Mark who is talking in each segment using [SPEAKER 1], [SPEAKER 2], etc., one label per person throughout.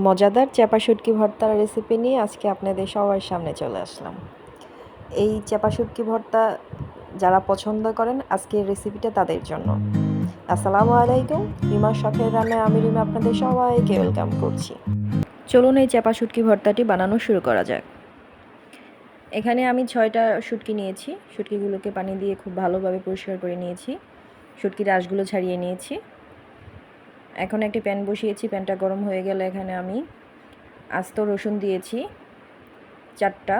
[SPEAKER 1] মজাদার চাপা শুটকি ভর্তার রেসিপি নিয়ে আজকে আপনাদের সবার সামনে চলে আসলাম। এই চাপা শুটকি ভর্তা যারা পছন্দ করেন আজকের রেসিপিটা তাদের জন্য। আসসালামু আলাইকুম, রিমার শখের রান্নায় আমি রিমা আপনাদের সবাইকে ওয়েলকাম করছি। চলুন এই চাপা শুটকি ভর্তাটি বানানো শুরু করা যাক। এখানে আমি 6টা শুটকি নিয়েছি। শুটকিগুলোকে পানি দিয়ে খুব ভালোভাবে পরিষ্কার করে নিয়েছি। শুটকির আঁশগুলো ছাড়িয়ে নিয়েছি। এখন একটি প্যান বসিয়েছি, প্যানটা গরম হয়ে গেলে এখানে আমি আস্ত রসুন দিয়েছি, 4টা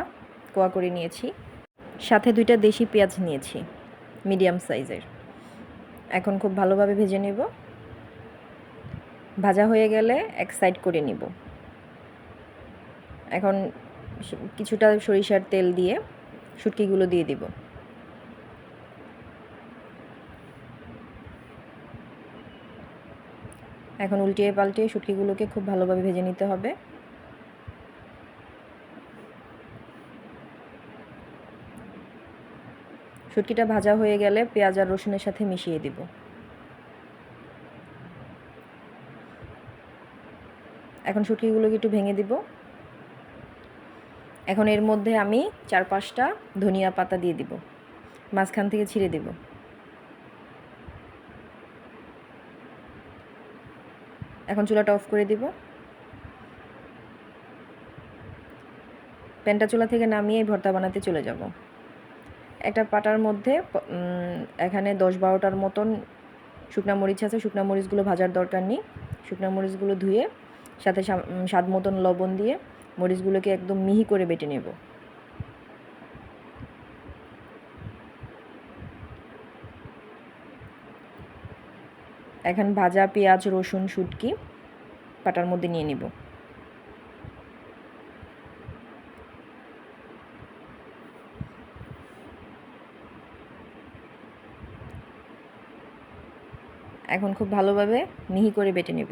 [SPEAKER 1] কোয়া করে নিয়েছি, সাথে 2টা দেশি পেঁয়াজ নিয়েছি মিডিয়াম সাইজের। এখন খুব ভালোভাবে ভেজে নেব। ভাজা হয়ে গেলে এক সাইড করে নিব। এখন কিছুটা সরিষার তেল দিয়ে শুটকিগুলো দিয়ে দিব। এখন উল্টিয়ে পাল্টিয়ে শুটকিগুলোকে খুব ভালোভাবে ভেজে নিতে হবে। শুটকিটা ভাজা হয়ে গেলে পেঁয়াজ আর রসুনের সাথে মিশিয়ে দিব। এখন শুটকিগুলোকে একটু ভেঙে দিব। এখন এর মধ্যে আমি 4-5টা ধনিয়া পাতা দিয়ে দিব, মাঝখান থেকে ছিঁড়ে দিব। এখন চুলাটা অফ করে দিব। প্যানটা চুলা থেকে নামিয়ে ভর্তা বানাতে চলে যাব। একটা পাটার মধ্যে এখানে 10-12টার মতন শুকনা মরিচ আছে। শুকনা মরিচগুলো ভাজার দরকার নেই। শুকনা মরিচগুলো ধুয়ে সাথে স্বাদ মতন লবণ দিয়ে মরিচগুলোকে একদম মিহি করে বেটে নেব। এখন ভাজা পেঁয়াজ, রসুন, শুটকি পাটার মধ্যে নিয়ে নেব। এখন খুব ভালোভাবে মিহি করে বেটে নেব।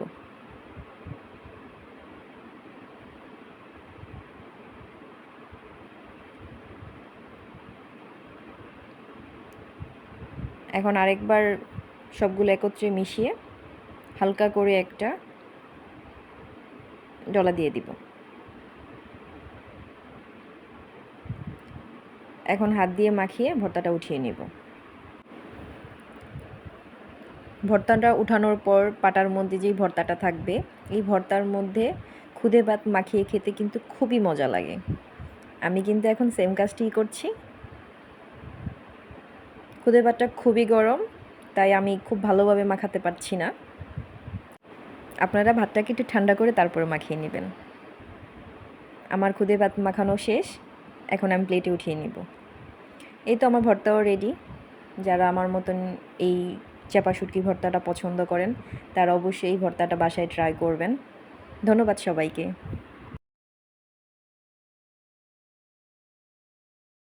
[SPEAKER 1] এখন আরেকবার সবগুলো একত্রে মিশিয়ে হালকা করে একটা ডলা দিয়ে দিব। এখন হাত দিয়ে মাখিয়ে ভর্তাটা উঠিয়ে নেব। ভর্তাটা উঠানোর পর পাটার মধ্যে যেই ভর্তাটা থাকবে, এই ভর্তার মধ্যে খুদে ভাত মাখিয়ে খেতে কিন্তু খুবই মজা লাগে। আমি কিন্তু এখন সেম কাজটিই করছি। খুদে ভাতটা খুবই গরম, তাই আমি খুব ভালোভাবে মাখাতে পারছি না। আপনারা ভাতটাকে একটু ঠান্ডা করে তারপরে মাখিয়ে নেবেন। আমার খুদে ভাত মাখানো শেষ। এখন আমি প্লেটে উঠিয়ে নিব। এই তো আমার ভর্তাও রেডি। যারা আমার মতন এই চাপা শুটকি ভর্তাটা পছন্দ করেন তারা অবশ্যই এই ভর্তাটা বাসায় ট্রাই করবেন। ধন্যবাদ সবাইকে।